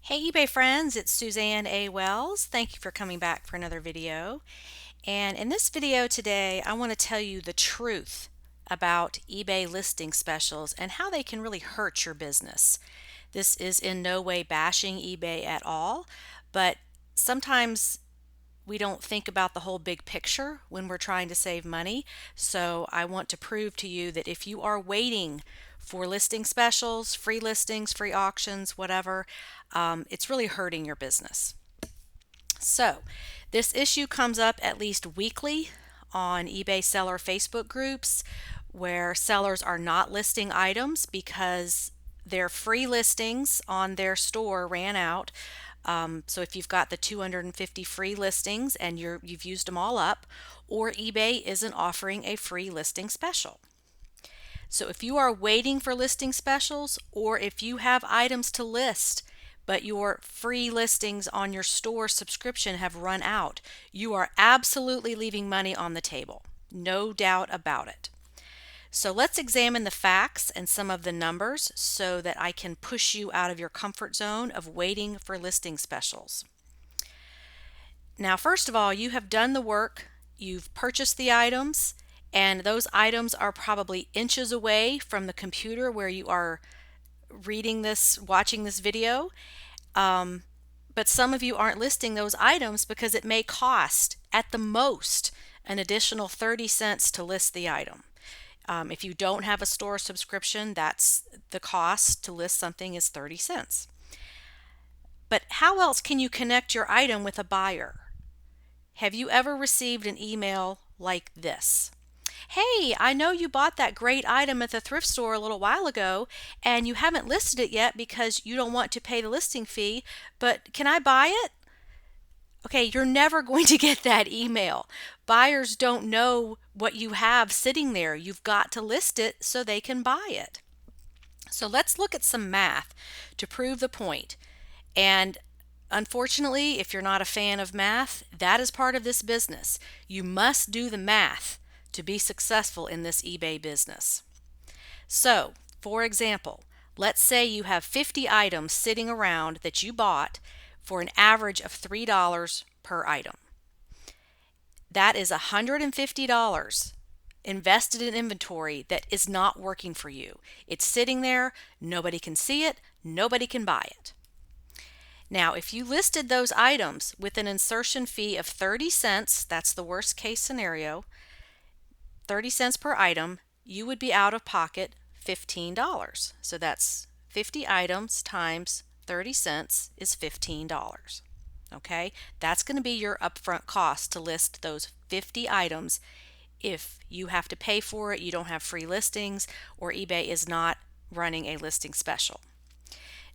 Hey eBay friends, it's Suzanne A. Wells. Thank you for coming back for another video. And in this video today, I want to tell you the truth about eBay listing specials and how they can really hurt your business. This is in no way bashing eBay at all, but sometimes we don't think about the whole big picture when we're trying to save money. So I want to prove to you that if you are waiting for listing specials, free listings, free auctions, whatever, it's really hurting your business. So this issue comes up at least weekly on eBay seller Facebook groups where sellers are not listing items because their free listings on their store ran out. So if you've got the 250 free listings and you've used them all up, or eBay isn't offering a free listing special. So if you are waiting for listing specials, or if you have items to list but your free listings on your store subscription have run out, you are absolutely leaving money on the table. No doubt about it. So let's examine the facts and some of the numbers so that I can push you out of your comfort zone of waiting for listing specials. Now, first of all, you have done the work, you've purchased the items, and those items are probably inches away from the computer where you are reading this, watching this video. But some of you aren't listing those items because it may cost at the most an additional 30 cents to list the item. If you don't have a store subscription, that's the cost to list something is 30 cents. But how else can you connect your item with a buyer? Have you ever received an email like this? Hey, I know you bought that great item at the thrift store a little while ago and you haven't listed it yet because you don't want to pay the listing fee, but can I buy it? Okay, you're never going to get that email. Buyers don't know what you have sitting there. You've got to list it so they can buy it. So let's look at some math to prove the point. And unfortunately, if you're not a fan of math, that is part of this business. You must do the math to be successful in this eBay business. So, for example, let's say you have 50 items sitting around that you bought for an average of $3 per item. That is $150 invested in inventory that is not working for you. It's sitting there, nobody can see it, nobody can buy it. Now, if you listed those items with an insertion fee of 30 cents, that's the worst case scenario, 30 cents per item, you would be out of pocket $15. So that's 50 items times 30 cents is $15. Okay, that's going to be your upfront cost to list those 50 items if you have to pay for it, you don't have free listings, or eBay is not running a listing special.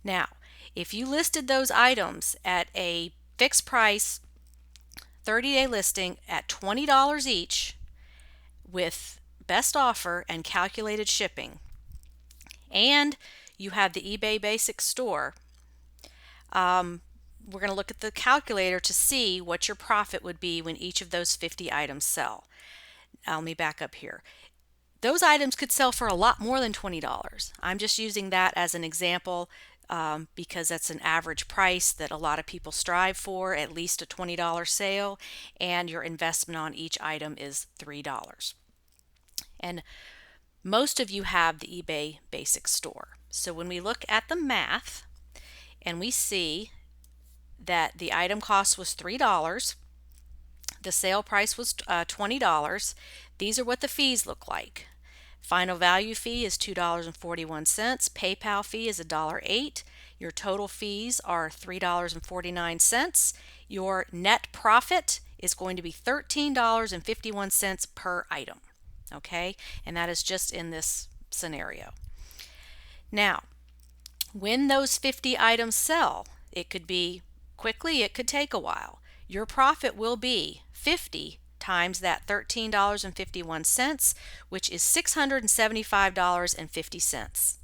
Now, if you listed those items at a fixed price 30-day listing at $20 each with best offer and calculated shipping, and you have the eBay Basic store, we're going to look at the calculator to see what your profit would be when each of those 50 items sell. Now, let me back up here. Those items could sell for a lot more than $20. I'm just using that as an example because that's an average price that a lot of people strive for, at least a $20 sale, and your investment on each item is $3. And most of you have the eBay Basic store. So when we look at the math and we see that the item cost was $3, the sale price was $20, these are what the fees look like. Final value fee is $2.41. PayPal fee is $1.08. Your total fees are $3.49. Your net profit is going to be $13.51 per item. Okay, and that is just in this scenario. Now, when those 50 items sell, it could be quickly, it could take a while. Your profit will be 50 times that $13.51, which is $675.50.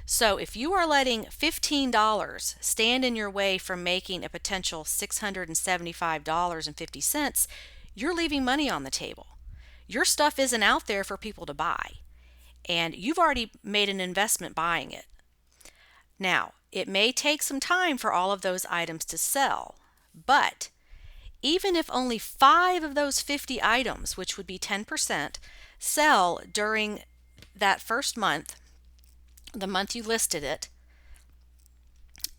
So if you are letting $15 stand in your way from making a potential $675.50, you're leaving money on the table. Your stuff isn't out there for people to buy, and you've already made an investment buying it. Now, it may take some time for all of those items to sell, but even if only 5 of those 50 items, which would be 10%, sell during that first month, the month you listed it,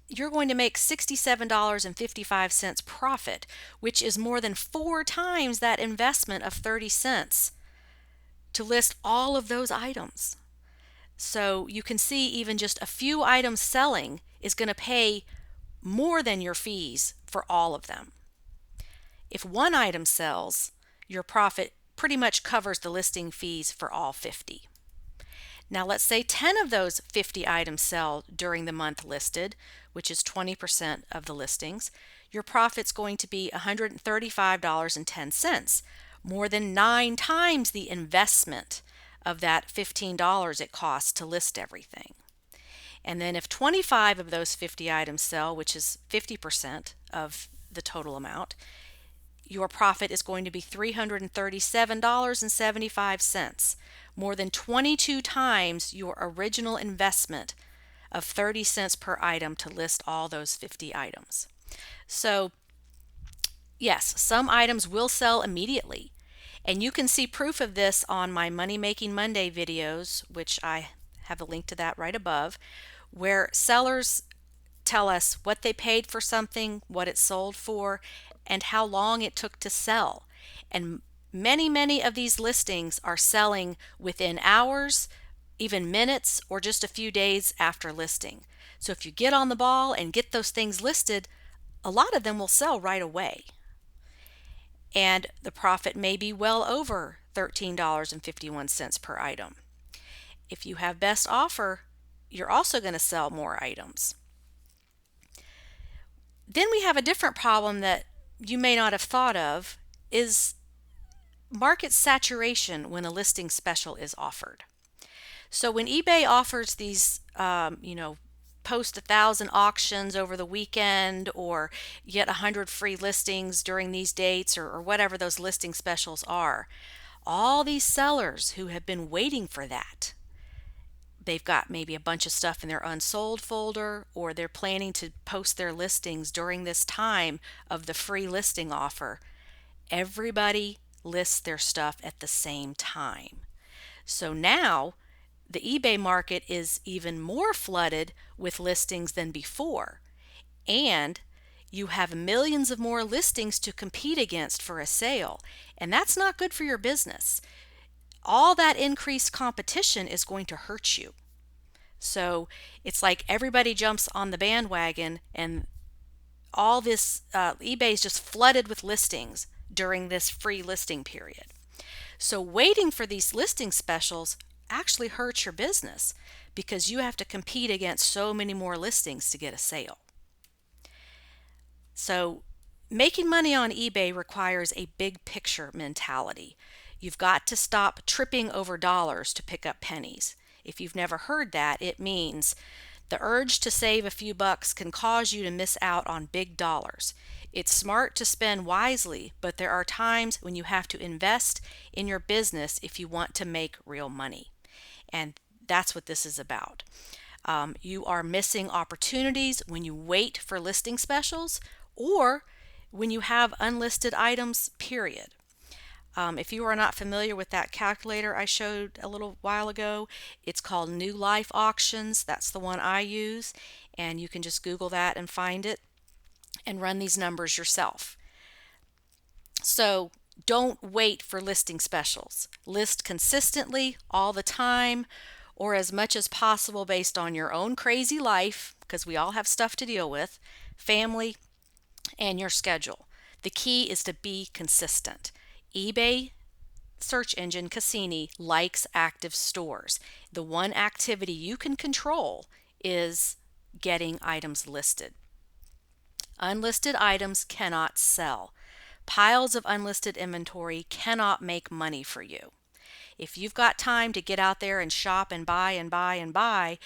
you're going to make $67.55 profit, which is more than 4 times that investment of 30 cents to list all of those items. So you can see even just a few items selling is going to pay more than your fees for all of them. If one item sells, your profit pretty much covers the listing fees for all 50. Now let's say 10 of those 50 items sell during the month listed, which is 20% of the listings. Your profit's going to be $135.10, more than 9 times the investment of that $15 it costs to list everything. And then if 25 of those 50 items sell, which is 50% of the total amount, your profit is going to be $337.75, more than 22 times your original investment of 30 cents per item to list all those 50 items. So, yes, some items will sell immediately. And you can see proof of this on my Money Making Monday videos, which I have a link to that right above, where sellers tell us what they paid for something, what it sold for, and how long it took to sell. And many of these listings are selling within hours, even minutes, or just a few days after listing. So if you get on the ball and get those things listed, a lot of them will sell right away. And the profit may be well over $13.51 per item. If you have best offer, you're also going to sell more items. Then we have a different problem that you may not have thought of, is market saturation when a listing special is offered. So when eBay offers these, post 1,000 auctions over the weekend, or get 100 free listings during these dates, or whatever those listing specials are, all these sellers who have been waiting for that, they've got maybe a bunch of stuff in their unsold folder, or they're planning to post their listings during this time of the free listing offer. Everybody lists their stuff at the same time. So now the eBay market is even more flooded with listings than before, and you have millions of more listings to compete against for a sale, and that's not good for your business. All that increased competition is going to hurt you. So it's like everybody jumps on the bandwagon, and all this eBay is just flooded with listings during this free listing period. So waiting for these listing specials actually hurts your business, because you have to compete against so many more listings to get a sale. So making money on eBay requires a big picture mentality. You've got to stop tripping over dollars to pick up pennies. If you've never heard that, it means the urge to save a few bucks can cause you to miss out on big dollars. It's smart to spend wisely, but there are times when you have to invest in your business if you want to make real money. And that's what this is about. You are missing opportunities when you wait for listing specials, or when you have unlisted items, period. If you are not familiar with that calculator I showed a little while ago, it's called New Life Auctions. That's the one I use, and you can just Google that and find it and run these numbers yourself. So don't wait for listing specials. List consistently all the time, or as much as possible based on your own crazy life, because we all have stuff to deal with, family, and your schedule. The key is to be consistent. eBay search engine Cassini likes active stores. The one activity you can control is getting items listed. Unlisted items cannot sell. Piles of unlisted inventory cannot make money for you. If you've got time to get out there and shop and buy and buy and buy,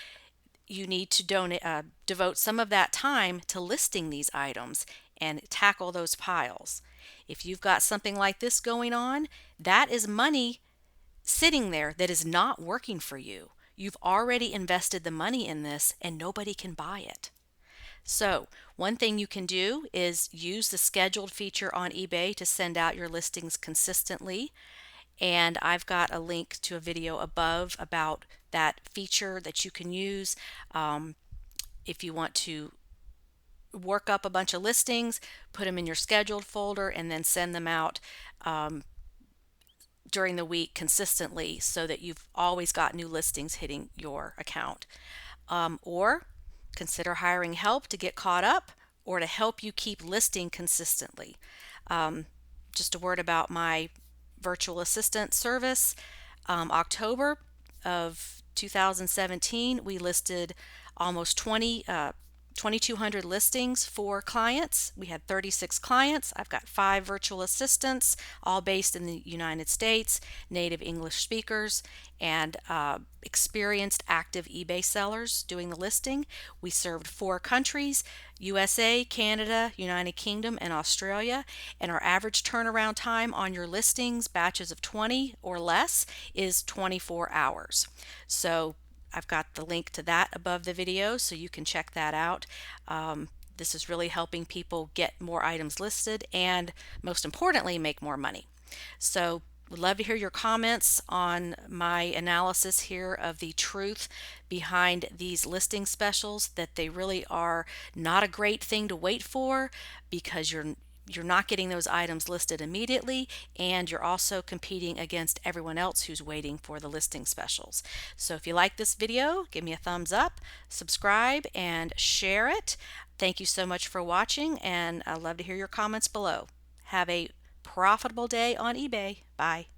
you need to devote some of that time to listing these items and tackle those piles. If you've got something like this going on, that is money sitting there that is not working for you. You've already invested the money in this and nobody can buy it. So, one thing you can do is use the scheduled feature on eBay to send out your listings consistently. And I've got a link to a video above about that feature that you can use if you want to work up a bunch of listings, put them in your scheduled folder, and then send them out during the week consistently so that you've always got new listings hitting your account. Or consider hiring help to get caught up or to help you keep listing consistently. Just a word about my virtual assistant service. October of 2017, we listed almost 2,200 listings for clients. We had 36 clients. I've got 5 virtual assistants, all based in the United States, native English speakers, and experienced active eBay sellers doing the listing. We served 4 countries: USA, Canada, United Kingdom, and Australia. And our average turnaround time on your listings, batches of 20 or less, is 24 hours. So I've got the link to that above the video so you can check that out. This is really helping people get more items listed and, most importantly, make more money. So would love to hear your comments on my analysis here of the truth behind these listing specials, that they really are not a great thing to wait for because you're not getting those items listed immediately, and you're also competing against everyone else who's waiting for the listing specials. So if you like this video, give me a thumbs up, subscribe, and share it. Thank you so much for watching, and I'd love to hear your comments below. Have a profitable day on eBay. Bye.